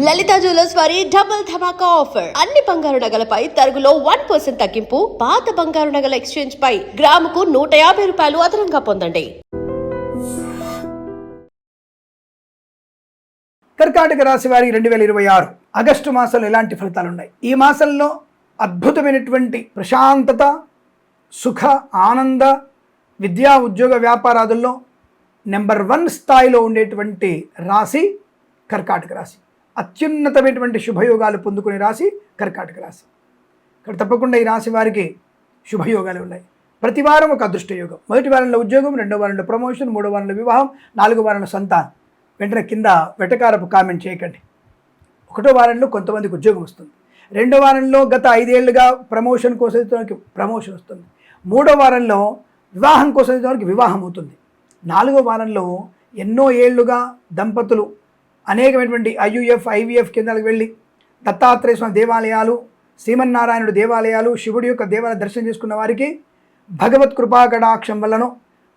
లలిత jewellers వారి double ధమాకా offer. అన్ని బంగారు నగలపై తరుగులో 1% తగ్గింపు. పాత బంగారు నగల ఎక్స్చేంజ్ పై గ్రాముకు 150 రూపాయలు అదనంగా పొందండి. కర్కాటక రాశి వారికి 2026 ఆగస్టు మాసంలో ఎలాంటి ఫలితాలు ఉన్నాయి? ఈ మాసంలో అద్భుతమైనటువంటి ప్రశాంతత, సుఖ, ఆనంద, విద్యా, ఉద్యోగ, వ్యాపారాదుల్లో నెంబర్ 1 స్థాయిలో ఉండేటువంటి రాశి కర్కాటక రాశి. అత్యున్నతమైనటువంటి శుభయోగాలు పొందుకునే రాశి కర్కాటక రాశి. ఇక్కడ తప్పకుండా ఈ రాశి వారికి శుభయోగాలు ఉన్నాయి. ప్రతి వారం ఒక అదృష్ట యోగం. మొదటి వారంలో ఉద్యోగం, రెండో వారంలో ప్రమోషన్, మూడో వారంలో వివాహం, నాలుగో వారంలో సంతానం. వెంటనే కింద వెటకారపు కామెంట్ చేయకండి. ఒకటో వారంలో కొంతమందికి ఉద్యోగం వస్తుంది. రెండో వారంలో గత 5 ఏళ్లుగా ప్రమోషన్ కోసం ప్రమోషన్ వస్తుంది. మూడో వారంలో వివాహం కోసం వివాహం అవుతుంది. నాలుగో వారంలో ఎన్నో ఏళ్లుగా దంపతులు అనేకమైనటువంటి IUF, IVF కేంద్రాలకు వెళ్ళి దత్తాత్రేయ స్వామి దేవాలయాలు, శ్రీమన్నారాయణుడు దేవాలయాలు, శివుడి యొక్క దేవాలయ దర్శనం చేసుకున్న వారికి భగవత్ కృపా కటాక్షం వలనో,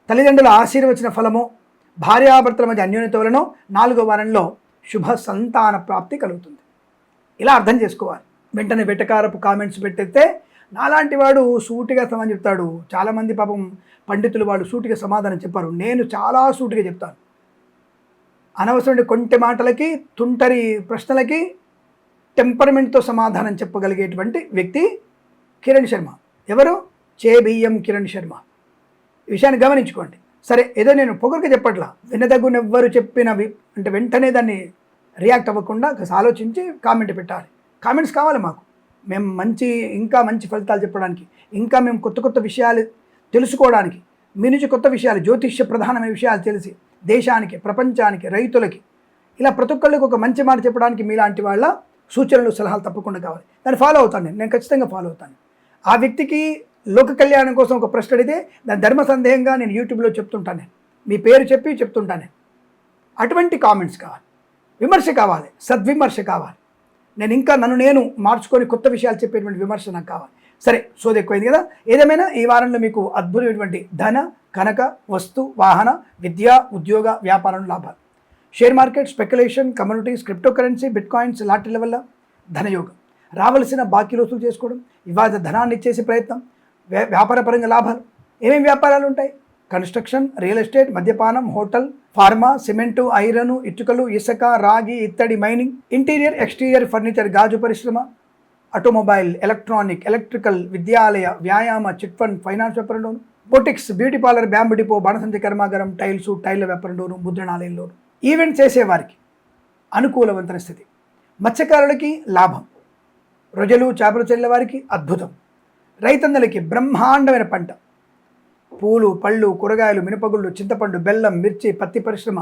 తల్లిదండ్రుల ఆశీర్వచన ఫలమో, భార్యాభర్తల మధ్య అన్యోన్యత వలనో నాలుగో వారంలో శుభ సంతాన ప్రాప్తి కలుగుతుంది. ఇలా అర్థం చేసుకోవాలి. వెంటనే వెటకారపు కామెంట్స్ పెట్టేస్తే నాలాంటి వాడు సూటిగా సమాధానం చెప్తాడు. చాలామంది పాపం పండితులు వాళ్ళు సూటిగా సమాధానం చెప్పారు. నేను చాలా సూటిగా చెప్తాను. అనవసరమైన కొంటె మాటలకి, తుంటరి ప్రశ్నలకి టెంపర్మెంట్తో సమాధానం చెప్పగలిగేటువంటి వ్యక్తి కిరణ్ శర్మ. ఎవరు? చేబియ్యం కిరణ్ శర్మ. ఈ విషయాన్ని గమనించుకోండి. సరే, ఏదో నేను పొగరుగా చెప్పట్లా, వినదగునెవ్వరు చెప్పినవి అంటే వెంటనే దాన్ని రియాక్ట్ అవ్వకుండా ఆలోచించి కామెంట్ పెట్టాలి. కామెంట్స్ కావాలి మాకు. మేము ఇంకా మంచి ఫలితాలు చెప్పడానికి, ఇంకా మేము కొత్త కొత్త విషయాలు తెలుసుకోవడానికి, మీ నుంచి కొత్త విషయాలు, జ్యోతిష్య ప్రధానమైన విషయాలు తెలిసి దేశానికి, ప్రపంచానికి, రైతులకి ఇలా ప్రతి ఒక్కళ్ళకి ఒక మంచి మాట చెప్పడానికి మీలాంటి వాళ్ళ సూచనలు, సలహాలు తప్పకుండా కావాలి. దాన్ని ఫాలో అవుతాను. నేను ఖచ్చితంగా ఫాలో అవుతాను. ఆ వ్యక్తికి లోక కళ్యాణం కోసం ఒక ప్రశ్న అడిగితే దాని ధర్మ సందేహంగా నేను యూట్యూబ్లో చెప్తుంటాను. మీ పేరు చెప్పి చెప్తుంటాను. అటువంటి కామెంట్స్ కావాలి, విమర్శ కావాలి, సద్విమర్శ కావాలి. నేను ఇంకా నేను మార్చుకొని కొత్త విషయాలు చెప్పేటువంటి విమర్శ నాకు కావాలి. సరే, సోది ఎక్కువైంది కదా. ఏదేమైనా ఈ వారంలో మీకు అద్భుతమైనటువంటి ధన, కనక, వస్తు, వాహన, విద్య, ఉద్యోగ, వ్యాపారం లాభాలు. Share market, speculation, communities, crypto currency, bitcoins, లాటరీల వల్ల ధనయోగం. రావాల్సిన బాకీలు వసూలు చేసుకోవడం, ఇవాళ ధనాన్ని ఇచ్చేసే ప్రయత్నం, వ్యాపారపరంగా లాభాలు. ఏమేమి వ్యాపారాలు ఉంటాయి? కన్స్ట్రక్షన్, రియల్ ఎస్టేట్, మద్యపానం, హోటల్, ఫార్మా, సిమెంటు, ఐరన్, ఇటుకలు, ఇసుక, రాగి, ఇత్తడి, మైనింగ్, ఇంటీరియర్, ఎక్స్టీరియర్ ఫర్నిచర్, గాజు పరిశ్రమ, ఆటోమొబైల్, ఎలక్ట్రానిక్, ఎలక్ట్రికల్, విద్యాలయ, వ్యాయామ, చిట్ ఫండ్, ఫైనాన్స్ వ్యాపారం లోను, boutiques, beauty parlour, bamboo depot, బాణసంచి కర్మాగారం, టైల్ల వ్యాపారం లోను, ముద్రణాలయంలోను. ఈవెంట్ చేసేవారికి అనుకూలవంతమైన స్థితి. మత్స్యకారులకి లాభం. రొయ్యలు, చేపలు చెల్లె వారికి అద్భుతం. రైతన్నలకి బ్రహ్మాండమైన పంట. పూలు, పళ్ళు, కూరగాయలు, మినపగుళ్ళు, చింతపండు, బెల్లం, మిర్చి, పత్తి పరిశ్రమ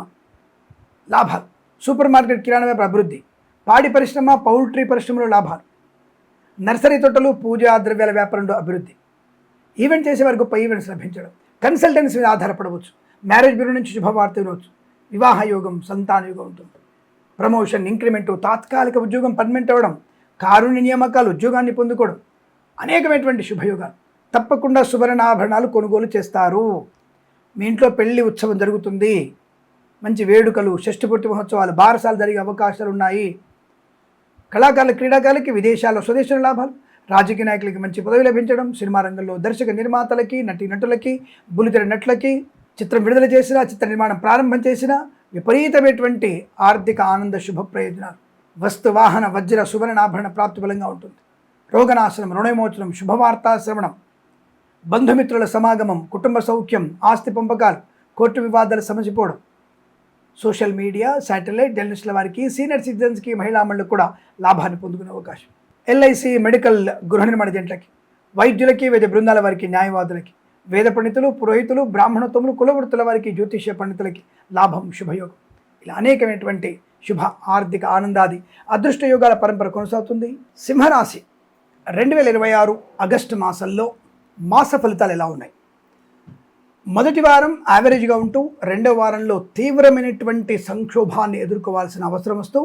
లాభాలు. సూపర్ మార్కెట్, కిరాణా వ్యాపార అభివృద్ధి. పాడి పరిశ్రమ, పౌల్ట్రీ పరిశ్రమలో లాభాలు. నర్సరీ తోటలు, పూజా ద్రవ్యాల వ్యాపారంలో అభివృద్ధి. ఈవెంట్ చేసేవారు గొప్ప ఈవెంట్స్ లభించడం. కన్సల్టెన్సీ మీద ఆధారపడవచ్చు. మ్యారేజ్ బ్యూరో నుంచి శుభవార్త వినవచ్చు. వివాహ యోగం, సంతాన యోగం ఉంటుంది. ప్రమోషన్, ఇంక్రిమెంటు, తాత్కాలిక ఉద్యోగం పర్మనెంట్ అవ్వడం, కారుణ్య నియామకాలు, ఉద్యోగాన్ని పొందుకోవడం, అనేకమైనటువంటి శుభయోగాలు. తప్పకుండా సువర్ణాభరణాలు కొనుగోలు చేస్తారు. మీ ఇంట్లో పెళ్లి ఉత్సవం జరుగుతుంది. మంచి వేడుకలు, షష్ఠపూర్తి మహోత్సవాలు, బారసాలు జరిగే అవకాశాలు ఉన్నాయి. కళాకారులు, క్రీడాకారులకి విదేశాల్లో, స్వదేశంలో లాభాలు. రాజకీయ నాయకులకి మంచి పదవి లభించడం. సినిమా రంగంలో దర్శక నిర్మాతలకి, నటులకి, బుల్లితెర నటులకి, చిత్రం విడుదల చేసిన, చిత్ర నిర్మాణం ప్రారంభం చేసిన విపరీతమైనటువంటి ఆర్థిక ఆనంద శుభ ప్రయోజనాలు. వస్తు, వాహన, వజ్ర, సువర్ణాభరణ ప్రాప్తి బలంగా ఉంటుంది. రోగనాశనం, రుణవిమోచనం, శుభవార్తా శ్రవణం, బంధుమిత్రుల సమాగమం, కుటుంబ సౌఖ్యం, ఆస్తి పంపకాలు, కోర్టు వివాదాలు సమసిపోవడం. సోషల్ మీడియా, శాటిలైట్, జర్నలిస్టుల వారికి, సీనియర్ సిటిజన్స్కి, మహిళా మండలికి కూడా లాభాన్ని పొందుకునే అవకాశం. LIC, మెడికల్, గృహ నిర్మాణ జంటలకి, వైద్యులకి, వైద్య బృందాల వారికి, న్యాయవాదులకి, వేద పండితులు, పురోహితులు, బ్రాహ్మణోత్తములు, కులవృత్తుల వారికి, జ్యోతిష్య పండితులకి లాభం, శుభయోగం. ఇలా అనేకమైనటువంటి శుభ ఆర్థిక ఆనందాది అదృష్ట యోగాల పరంపర కొనసాగుతుంది. సింహరాశి 2026 ఆగస్టు మాసంలో మాస ఫలితాలు ఎలా ఉన్నాయి? మొదటి వారం యావరేజ్గా ఉంటూ, రెండవ వారంలో తీవ్రమైనటువంటి సంక్షోభాన్ని ఎదుర్కోవాల్సిన అవసరం వస్తూ,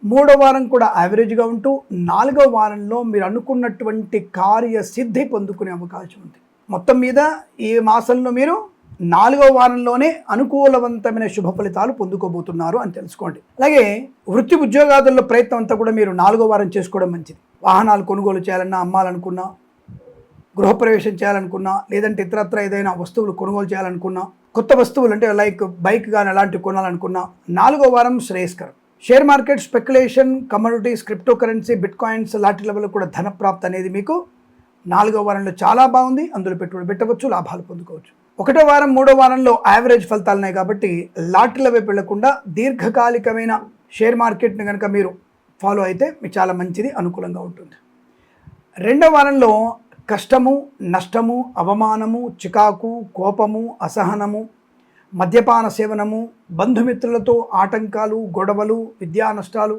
మూడో వారం కూడా యావరేజ్గా ఉంటూ, నాలుగో వారంలో మీరు అనుకున్నటువంటి కార్యసిద్ధి పొందుకునే అవకాశం ఉంది. మొత్తం మీద ఈ మాసంలో మీరు 4వ వారంలోనే అనుకూలవంతమైన శుభ ఫలితాలు పొందుకోబోతున్నారు అని తెలుసుకోండి. అలాగే వృత్తి ఉద్యోగాదుల్లో ప్రయత్నం అంతా కూడా మీరు 4వ వారం చేసుకోవడం మంచిది. వాహనాలు కొనుగోలు చేయాలన్నా, అమ్మాలనుకున్నా, గృహప్రవేశం చేయాలనుకున్నా, లేదంటే ఇతరత్ర ఏదైనా వస్తువులు కొనుగోలు చేయాలనుకున్నా, కొత్త వస్తువులు అంటే లైక్ బైక్ కానీ అలాంటివి కొనాలనుకున్నా 4వ వారం శ్రేయస్కరం. Share market, speculation, commodities, crypto currency, bit coins లాంటి లెవెల్లో కూడా ధన ప్రాప్తి అనేది మీకు 4వ వారంలో చాలా బాగుంది. అందులో పెట్టుబడి పెట్టవచ్చు, లాభాలు పొందుకోవచ్చు. 1వ వారం 3వ వారంలో యావరేజ్ ఫలితాలు ఉన్నాయి కాబట్టి లాటరీల వైపు వెళ్లకుండా దీర్ఘకాలికమైన షేర్ మార్కెట్ని కనుక మీరు ఫాలో అయితే మీకు చాలా మంచిది, అనుకూలంగా ఉంటుంది. 2వ వారంలో కష్టము, నష్టము, అవమానము, చికాకు, కోపము, అసహనము, మద్యపాన సేవనము, బంధుమిత్రులతో ఆటంకాలు, గొడవలు, విద్యా నష్టాలు,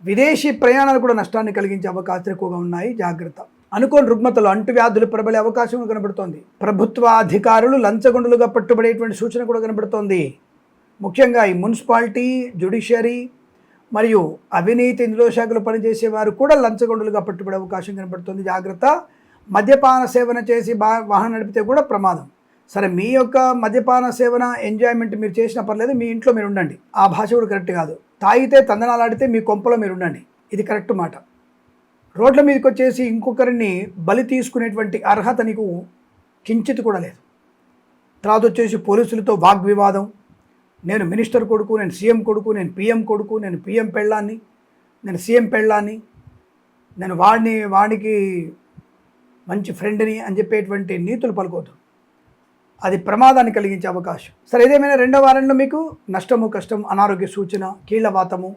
విదేశీ ప్రయాణాలు కూడా నష్టాన్ని కలిగించే అవకాశాలు ఎక్కువగా ఉన్నాయి. జాగ్రత్త. అనుకోని రుగ్మతలు, అంటువ్యాధులు ప్రబలే అవకాశం కనబడుతోంది. ప్రభుత్వ అధికారులు లంచగొండులుగా పట్టుబడేటువంటి సూచన కూడా కనబడుతోంది. ముఖ్యంగా ఈ మున్సిపాలిటీ, జ్యుడిషియరీ మరియు అవినీతి నిరోధశాఖలు పనిచేసేవారు కూడా లంచగొండులుగా పట్టుబడే అవకాశం కనబడుతుంది. జాగ్రత్త. మద్యపాన సేవన చేసి వాహనం నడిపితే కూడా ప్రమాదం. సరే, మీ యొక్క మద్యపాన సేవన ఎంజాయ్మెంట్ మీరు చేసినా పర్లేదు, మీ ఇంట్లో మీరు ఉండండి. ఆ భాష కూడా కరెక్ట్ కాదు. తాగితే తందనాలాడితే మీ కొంపలో మీరు ఉండండి, ఇది కరెక్ట్ మాట. రోడ్ల మీదకి వచ్చేసి ఇంకొకరిని బలి తీసుకునేటువంటి అర్హత నీకు కించిత్ కూడా లేదు. తర్వాత వచ్చేసి పోలీసులతో వాగ్వివాదం, నేను మినిస్టర్ కొడుకు, నేను సీఎం కొడుకు, నేను పిఎం కొడుకు, నేను పిఎం పెళ్ళాన్ని, నేను సీఎం పెళ్ళాన్ని, నేను వాడికి మంచి ఫ్రెండ్ని అని చెప్పేటువంటి నీతులు పలుకోవద్దు. అది ప్రమాదాన్ని కలిగించే అవకాశం. సరే, ఏదేమైనా 2వ వారంలో మీకు నష్టము, కష్టం, అనారోగ్య సూచన, కీళ్లవాతము,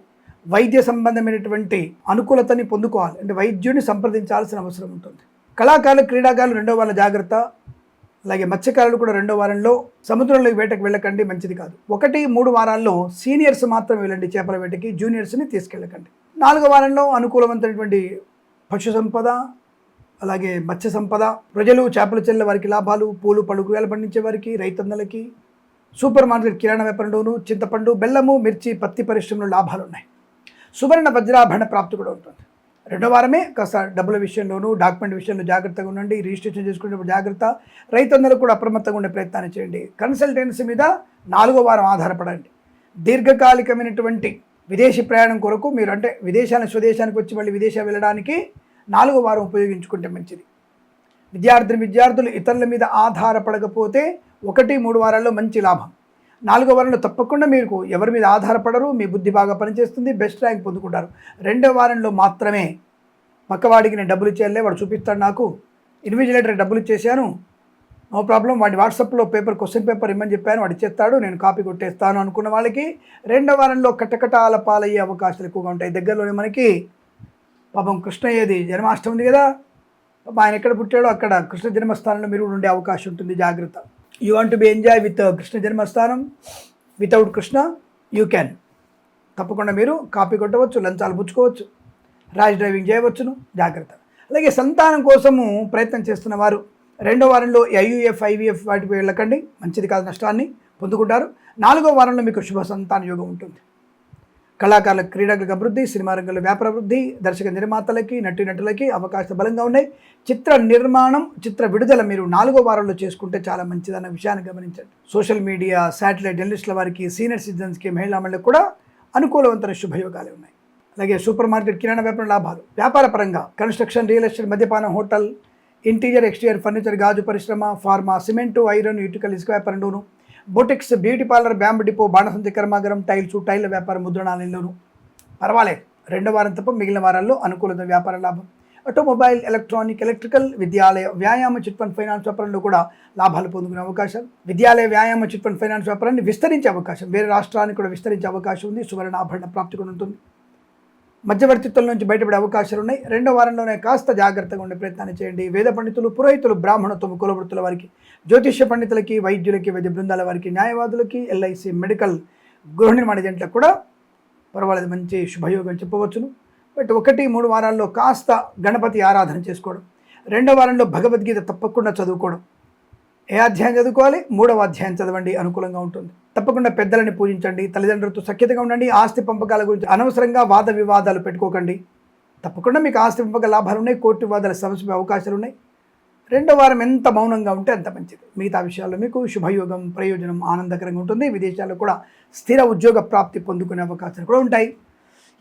వైద్య సంబంధమైనటువంటి అనుకూలతని పొందుకోవాలి. అంటే వైద్యుని సంప్రదించాల్సిన అవసరం ఉంటుంది. కళాకారులు, క్రీడాకారులు 2వ వారం జాగ్రత్త. అలాగే మత్స్యకారులు కూడా 2వ వారంలో సముద్రంలో వేటకు వెళ్ళకండి, మంచిది కాదు. 1, 3 వారాల్లో సీనియర్స్ మాత్రం వెళ్ళండి చేపల వేటకి, జూనియర్స్ని తీసుకెళ్ళకండి. 4వ వారంలో అనుకూలవంతమైనటువంటి పశు సంపద, అలాగే మత్స్య సంపద, ప్రజలు, చేపల చెల్లె వారికి లాభాలు, పూలు పళ్ళు కూరగాయలు పండించే వారికి, రైతన్నలకి, సూపర్ మార్కెట్ కిరాణా వ్యాపారంలోను, చింతపండు, బెల్లము, మిర్చి, పత్తి పరిశ్రమలో లాభాలు ఉన్నాయి. సువర్ణ వజ్రాభరణ ప్రాప్తి కూడా ఉంటుంది. 2వ వారమే కాస్త డబ్బుల విషయంలోనూ, డాక్యుమెంట్ విషయంలో జాగ్రత్తగా ఉండండి. రిజిస్ట్రేషన్ చేసుకునేటప్పుడు జాగ్రత్త. రైతన్నలు కూడా అప్రమత్తంగా ఉండే ప్రయత్నాన్ని చేయండి. కన్సల్టెన్సీ మీద 4వ వారం ఆధారపడండి. దీర్ఘకాలికమైనటువంటి విదేశీ ప్రయాణం కొరకు మీరు అంటే స్వదేశానికి వచ్చి మళ్ళీ విదేశాలు వెళ్ళడానికి 4వ వారం ఉపయోగించుకుంటే మంచిది. విద్యార్థులు ఇతరుల మీద ఆధారపడకపోతే 1, 3 వారాల్లో మంచి లాభం. 4వ వారంలో తప్పకుండా మీరు ఎవరి మీద ఆధారపడరు, మీ బుద్ధి బాగా పనిచేస్తుంది, బెస్ట్ ర్యాంక్ పొందుకుంటారు. 2వ వారంలో మాత్రమే పక్కవాడికి నేను డబ్బులు ఇచ్చేయాలే, వాడు చూపిస్తాడు, నాకు ఇన్విజిలేటర్ డబ్బులు ఇచ్చేసాను, నో ప్రాబ్లం, వాడి వాట్సాప్లో క్వశ్చన్ పేపర్ ఇమ్మని చెప్పాను, వాడు ఇచ్చేస్తాడు, నేను కాపీ కొట్టేస్తాను అనుకున్న వాళ్ళకి 2వ వారంలో కటకటాల పాలయ్యే అవకాశాలు ఎక్కువగా ఉంటాయి. దగ్గరలోనే మనకి పాపం కృష్ణయ్యది జన్మాష్టమి ఉంది కదా, ఆయన ఎక్కడ పుట్టాడో అక్కడ కృష్ణ జన్మస్థానంలో మీరు ఉండే అవకాశం ఉంటుంది. జాగ్రత్త. You want to be enjoy with Krishna జన్మస్థానం, వితౌట్ కృష్ణ యూ క్యాన్. తప్పకుండా మీరు కాపీ కొట్టవచ్చు, లంచాలు పుచ్చుకోవచ్చు, ర్యాష్ డ్రైవింగ్ చేయవచ్చును. జాగ్రత్త. అలాగే సంతానం కోసము ప్రయత్నం చేస్తున్న వారు 2వ వారంలో IUF, IVF వాటిపై వెళ్ళకండి, మంచిది కాదు, నష్టాన్ని పొందుకుంటారు. 4వ వారంలో మీకు శుభ సంతాన యోగం ఉంటుంది. కళాకారుల, క్రీడలకు అభివృద్ధి, సినిమా రంగంలో వ్యాపార అభివృద్ధి, దర్శక నిర్మాతలకి, నటులకి అవకాశాలు బలంగా ఉన్నాయి. చిత్ర నిర్మాణం, చిత్ర విడుదల మీరు 4వ వారంలో చేసుకుంటే చాలా మంచిదన్న విషయాన్ని గమనించండి. సోషల్ మీడియా, శాటిలైట్ జర్నలిస్టుల వారికి, సీనియర్ సిటిజన్స్కి, మహిళా మండలికి కూడా అనుకూలవంతమైన శుభయోగాలే ఉన్నాయి. అలాగే సూపర్ మార్కెట్, కిరాణా వ్యాపారం లాభాలు. వ్యాపార పరంగా కన్స్ట్రక్షన్, రియల్ ఎస్టేట్, మద్యపానం, హోటల్, ఇంటీరియర్, ఎక్స్టీరియర్ ఫర్నిచర్, గాజు పరిశ్రమ, ఫార్మా, సిమెంటు, ఐరన్, ఇటుకలు, ఇసుక వ్యాపారంలోను, boutiques, beauty parlour, bamboo depot, బాణసంచి కర్మాగారం, టైళ్ళ వ్యాపారం, ముద్రణాలయంలోనూ పర్వాలేదు. 2వ వారం తప్ప మిగిలిన వారాల్లో అనుకూలత వ్యాపార లాభం. ఆటోమొబైల్, ఎలక్ట్రానిక్, ఎలక్ట్రికల్, విద్యాలయ, వ్యాయామ, చిట్ ఫండ్ ఫైనాన్స్ వ్యాపారంలో కూడా లాభాలు పొందుకునే అవకాశం. విద్యాలయ, వ్యాయామ, చిట్ ఫండ్ ఫైనాన్స్ వ్యాపారాన్ని విస్తరించే అవకాశం, వేరే రాష్ట్రానికి కూడా విస్తరించే అవకాశం ఉంది. సువర్ణ ఆభరణ ప్రాప్తి కూడా ఉంటుంది. మధ్యవర్తిత్వం నుంచి బయటపడే అవకాశాలు ఉన్నాయి. 2వ వారంలోనే కాస్త జాగ్రత్తగా ఉండే ప్రయత్నాన్ని చేయండి. వేద పండితులు, పురోహితులు, బ్రాహ్మణత్వం, కులవృత్తుల వారికి, జ్యోతిష్య పండితులకి, వైద్యులకి, వైద్య బృందాల వారికి, న్యాయవాదులకి, LIC, మెడికల్, గృహ నిర్మాణ ఏజెంట్లకు కూడా పర్వాలేదు, మంచి శుభయోగం చెప్పవచ్చును. బట్ 1, 3 వారాల్లో కాస్త గణపతి ఆరాధన చేసుకోవడం, 2వ వారంలో భగవద్గీత తప్పకుండా చదువుకోవడం. ఏ అధ్యాయం చదువుకోవాలి? 3వ అధ్యాయం చదవండి, అనుకూలంగా ఉంటుంది. తప్పకుండా పెద్దలని పూజించండి, తల్లిదండ్రులతో సఖ్యతగా ఉండండి. ఆస్తి పంపకాల గురించి అనవసరంగా వాద వివాదాలు పెట్టుకోకండి. తప్పకుండా మీకు ఆస్తి పంపక లాభాలు ఉన్నాయి, కోర్టు వివాదాల సమస్య అవకాశాలు ఉన్నాయి. రెండో వారం ఎంత మౌనంగా ఉంటే అంత మంచిది. మిగతా విషయాల్లో మీకు శుభయోగం, ప్రయోజనం, ఆనందకరంగా ఉంటుంది. విదేశాల్లో కూడా స్థిర ఉద్యోగ ప్రాప్తి పొందుకునే అవకాశాలు కూడా ఉంటాయి.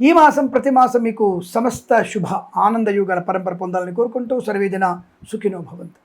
ఈ మాసం ప్రతి మాసం మీకు సమస్త శుభ ఆనంద యోగాల పరంపర పొందాలని కోరుకుంటూ సర్వేజన సుఖినో భవంతు.